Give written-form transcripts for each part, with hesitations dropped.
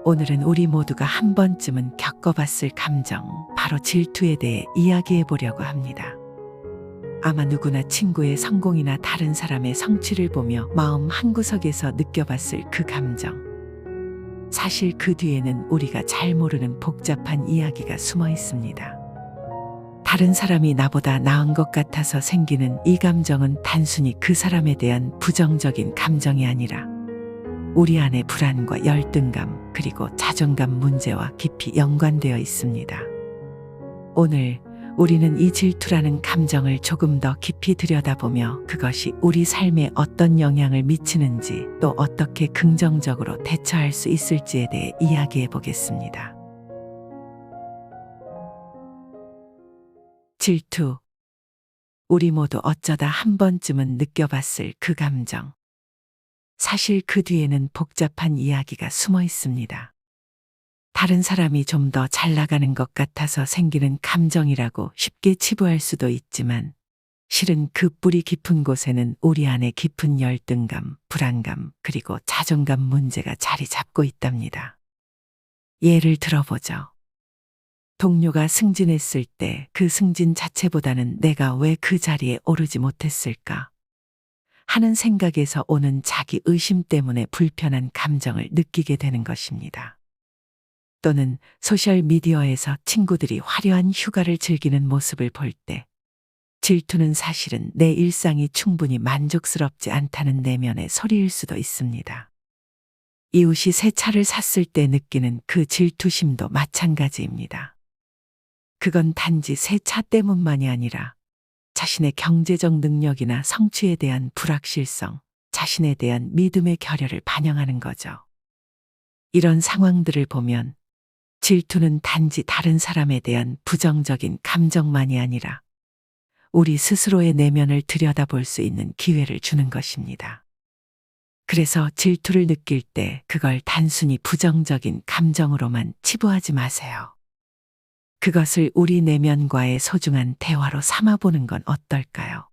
오늘은 우리 모두가 한 번쯤은 겪어봤을 감정, 바로 질투에 대해 이야기해 보려고 합니다. 아마 누구나 친구의 성공이나 다른 사람의 성취를 보며 마음 한구석에서 느껴봤을 그 감정. 사실 그 뒤에는 우리가 잘 모르는 복잡한 이야기가 숨어 있습니다. 다른 사람이 나보다 나은 것 같아서 생기는 이 감정은 단순히 그 사람에 대한 부정적인 감정이 아니라 우리 안의 불안과 열등감 그리고 자존감 문제와 깊이 연관되어 있습니다. 오늘 우리는 이 질투라는 감정을 조금 더 깊이 들여다보며 그것이 우리 삶에 어떤 영향을 미치는지 또 어떻게 긍정적으로 대처할 수 있을지에 대해 이야기해 보겠습니다. 질투. 우리 모두 어쩌다 한 번쯤은 느껴봤을 그 감정. 사실 그 뒤에는 복잡한 이야기가 숨어 있습니다. 다른 사람이 좀 더 잘 나가는 것 같아서 생기는 감정이라고 쉽게 치부할 수도 있지만 실은 그 뿌리 깊은 곳에는 우리 안에 깊은 열등감, 불안감, 그리고 자존감 문제가 자리 잡고 있답니다. 예를 들어보죠. 동료가 승진했을 때 그 승진 자체보다는 내가 왜 그 자리에 오르지 못했을까 하는 생각에서 오는 자기 의심 때문에 불편한 감정을 느끼게 되는 것입니다. 또는 소셜미디어에서 친구들이 화려한 휴가를 즐기는 모습을 볼 때 질투는 사실은 내 일상이 충분히 만족스럽지 않다는 내면의 소리일 수도 있습니다. 이웃이 새 차를 샀을 때 느끼는 그 질투심도 마찬가지입니다. 그건 단지 새 차 때문만이 아니라 자신의 경제적 능력이나 성취에 대한 불확실성, 자신에 대한 믿음의 결여를 반영하는 거죠. 이런 상황들을 보면 질투는 단지 다른 사람에 대한 부정적인 감정만이 아니라 우리 스스로의 내면을 들여다볼 수 있는 기회를 주는 것입니다. 그래서 질투를 느낄 때 그걸 단순히 부정적인 감정으로만 치부하지 마세요. 그것을 우리 내면과의 소중한 대화로 삼아보는 건 어떨까요?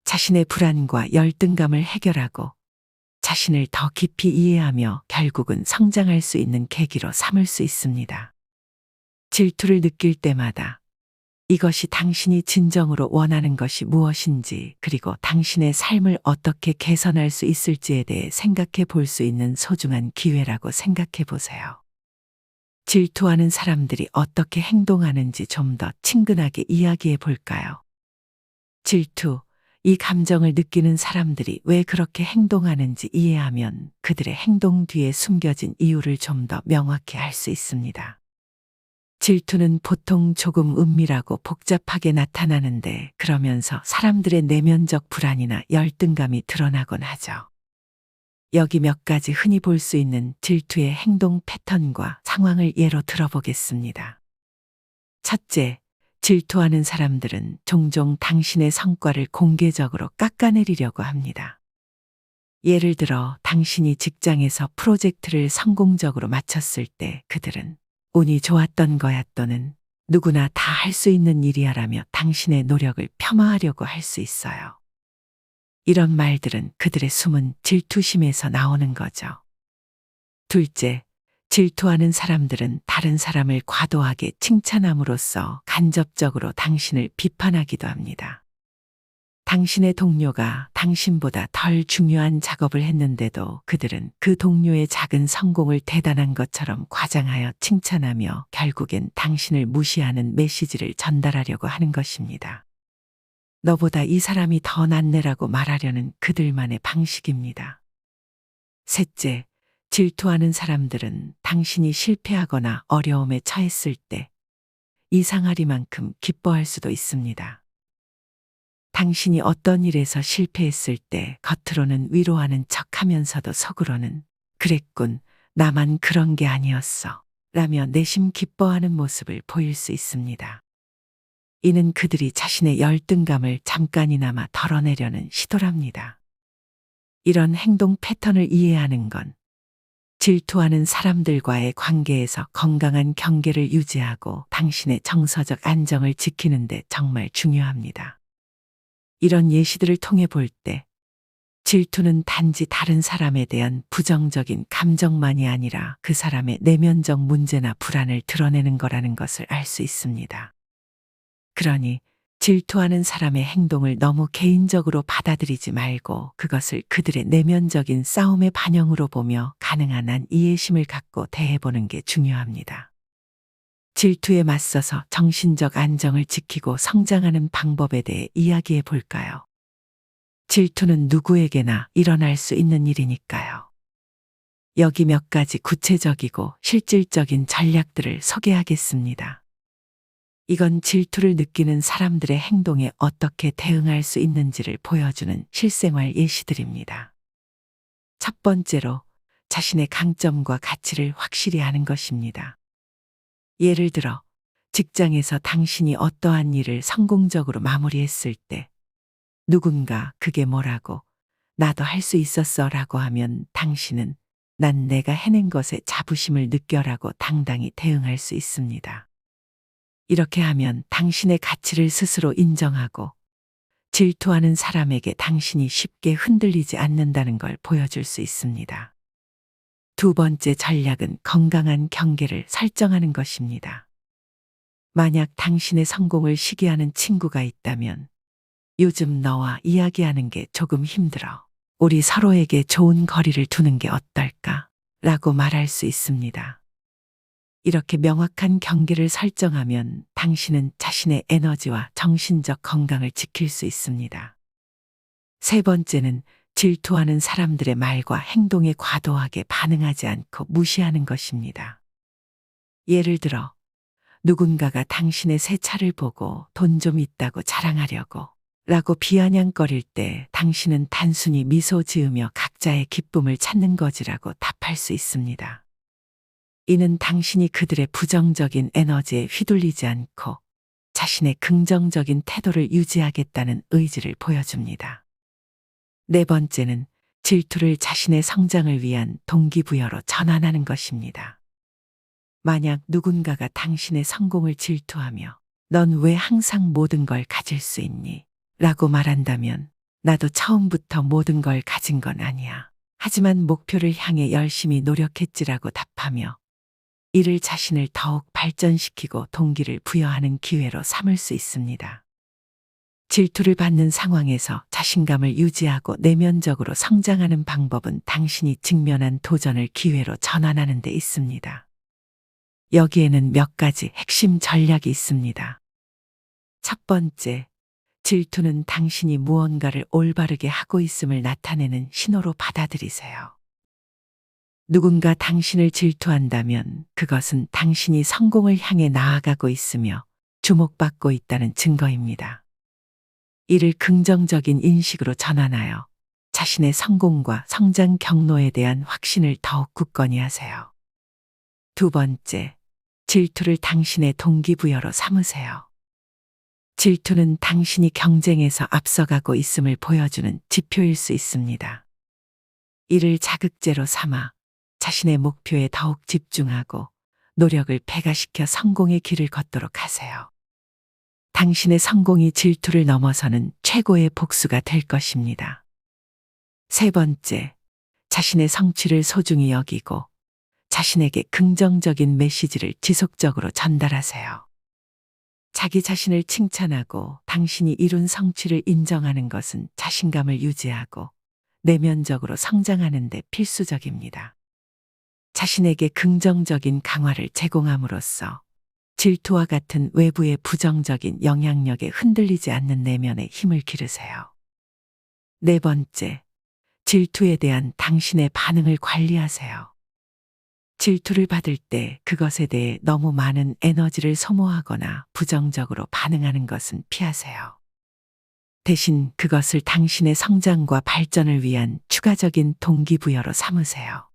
자신의 불안과 열등감을 해결하고 자신을 더 깊이 이해하며 결국은 성장할 수 있는 계기로 삼을 수 있습니다. 질투를 느낄 때마다 이것이 당신이 진정으로 원하는 것이 무엇인지 그리고 당신의 삶을 어떻게 개선할 수 있을지에 대해 생각해 볼 수 있는 소중한 기회라고 생각해 보세요. 질투하는 사람들이 어떻게 행동하는지 좀 더 친근하게 이야기해 볼까요? 질투, 이 감정을 느끼는 사람들이 왜 그렇게 행동하는지 이해하면 그들의 행동 뒤에 숨겨진 이유를 좀 더 명확히 알 수 있습니다. 질투는 보통 조금 은밀하고 복잡하게 나타나는데 그러면서 사람들의 내면적 불안이나 열등감이 드러나곤 하죠. 여기 몇 가지 흔히 볼 수 있는 질투의 행동 패턴과 상황을 예로 들어보겠습니다. 첫째, 질투하는 사람들은 종종 당신의 성과를 공개적으로 깎아내리려고 합니다. 예를 들어 당신이 직장에서 프로젝트를 성공적으로 마쳤을 때 그들은 운이 좋았던 거야 또는 누구나 다 할 수 있는 일이야라며 당신의 노력을 폄하하려고 할 수 있어요. 이런 말들은 그들의 숨은 질투심에서 나오는 거죠. 둘째, 질투하는 사람들은 다른 사람을 과도하게 칭찬함으로써 간접적으로 당신을 비판하기도 합니다. 당신의 동료가 당신보다 덜 중요한 작업을 했는데도 그들은 그 동료의 작은 성공을 대단한 것처럼 과장하여 칭찬하며 결국엔 당신을 무시하는 메시지를 전달하려고 하는 것입니다. 너보다 이 사람이 더 낫네라고 말하려는 그들만의 방식입니다. 셋째, 질투하는 사람들은 당신이 실패하거나 어려움에 처했을 때 이상하리만큼 기뻐할 수도 있습니다. 당신이 어떤 일에서 실패했을 때 겉으로는 위로하는 척하면서도 속으로는 그랬군, 나만 그런 게 아니었어 라며 내심 기뻐하는 모습을 보일 수 있습니다. 이는 그들이 자신의 열등감을 잠깐이나마 덜어내려는 시도랍니다. 이런 행동 패턴을 이해하는 건 질투하는 사람들과의 관계에서 건강한 경계를 유지하고 당신의 정서적 안정을 지키는 데 정말 중요합니다. 이런 예시들을 통해 볼 때 질투는 단지 다른 사람에 대한 부정적인 감정만이 아니라 그 사람의 내면적 문제나 불안을 드러내는 거라는 것을 알 수 있습니다. 그러니 질투하는 사람의 행동을 너무 개인적으로 받아들이지 말고 그것을 그들의 내면적인 싸움의 반영으로 보며 가능한 한 이해심을 갖고 대해보는 게 중요합니다. 질투에 맞서서 정신적 안정을 지키고 성장하는 방법에 대해 이야기해 볼까요? 질투는 누구에게나 일어날 수 있는 일이니까요. 여기 몇 가지 구체적이고 실질적인 전략들을 소개하겠습니다. 이건 질투를 느끼는 사람들의 행동에 어떻게 대응할 수 있는지를 보여주는 실생활 예시들입니다. 첫 번째로 자신의 강점과 가치를 확실히 아는 것입니다. 예를 들어 직장에서 당신이 어떠한 일을 성공적으로 마무리했을 때 누군가 그게 뭐라고 나도 할 수 있었어 라고 하면 당신은 난 내가 해낸 것에 자부심을 느껴라고 당당히 대응할 수 있습니다. 이렇게 하면 당신의 가치를 스스로 인정하고 질투하는 사람에게 당신이 쉽게 흔들리지 않는다는 걸 보여줄 수 있습니다. 두 번째 전략은 건강한 경계를 설정하는 것입니다. 만약 당신의 성공을 시기하는 친구가 있다면 요즘 너와 이야기하는 게 조금 힘들어. 우리 서로에게 좋은 거리를 두는 게 어떨까? 라고 말할 수 있습니다. 이렇게 명확한 경계를 설정하면 당신은 자신의 에너지와 정신적 건강을 지킬 수 있습니다. 세 번째는 질투하는 사람들의 말과 행동에 과도하게 반응하지 않고 무시하는 것입니다. 예를 들어 누군가가 당신의 새 차를 보고 돈 좀 있다고 자랑하려고 라고 비아냥거릴 때 당신은 단순히 미소 지으며 각자의 기쁨을 찾는 거지라고 답할 수 있습니다. 이는 당신이 그들의 부정적인 에너지에 휘둘리지 않고 자신의 긍정적인 태도를 유지하겠다는 의지를 보여줍니다. 네 번째는 질투를 자신의 성장을 위한 동기부여로 전환하는 것입니다. 만약 누군가가 당신의 성공을 질투하며 넌 왜 항상 모든 걸 가질 수 있니? 라고 말한다면 나도 처음부터 모든 걸 가진 건 아니야. 하지만 목표를 향해 열심히 노력했지라고 답하며 이를 자신을 더욱 발전시키고 동기를 부여하는 기회로 삼을 수 있습니다. 질투를 받는 상황에서 자신감을 유지하고 내면적으로 성장하는 방법은 당신이 직면한 도전을 기회로 전환하는 데 있습니다. 여기에는 몇 가지 핵심 전략이 있습니다. 첫 번째, 질투는 당신이 무언가를 올바르게 하고 있음을 나타내는 신호로 받아들이세요. 누군가 당신을 질투한다면 그것은 당신이 성공을 향해 나아가고 있으며 주목받고 있다는 증거입니다. 이를 긍정적인 인식으로 전환하여 자신의 성공과 성장 경로에 대한 확신을 더욱 굳건히 하세요. 두 번째, 질투를 당신의 동기부여로 삼으세요. 질투는 당신이 경쟁에서 앞서가고 있음을 보여주는 지표일 수 있습니다. 이를 자극제로 삼아 자신의 목표에 더욱 집중하고 노력을 배가시켜 성공의 길을 걷도록 하세요. 당신의 성공이 질투를 넘어서는 최고의 복수가 될 것입니다. 세 번째, 자신의 성취를 소중히 여기고 자신에게 긍정적인 메시지를 지속적으로 전달하세요. 자기 자신을 칭찬하고 당신이 이룬 성취를 인정하는 것은 자신감을 유지하고 내면적으로 성장하는 데 필수적입니다. 자신에게 긍정적인 강화를 제공함으로써 질투와 같은 외부의 부정적인 영향력에 흔들리지 않는 내면의 힘을 기르세요. 네 번째, 질투에 대한 당신의 반응을 관리하세요. 질투를 받을 때 그것에 대해 너무 많은 에너지를 소모하거나 부정적으로 반응하는 것은 피하세요. 대신 그것을 당신의 성장과 발전을 위한 추가적인 동기부여로 삼으세요.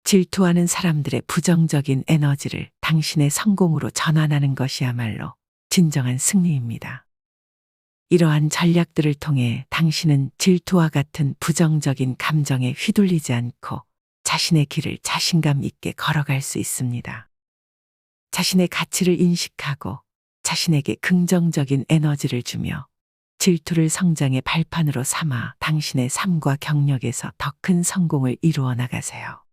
질투하는 사람들의 부정적인 에너지를 당신의 성공으로 전환하는 것이야말로 진정한 승리입니다. 이러한 전략들을 통해 당신은 질투와 같은 부정적인 감정에 휘둘리지 않고 자신의 길을 자신감 있게 걸어갈 수 있습니다. 자신의 가치를 인식하고 자신에게 긍정적인 에너지를 주며 질투를 성장의 발판으로 삼아 당신의 삶과 경력에서 더 큰 성공을 이루어 나가세요.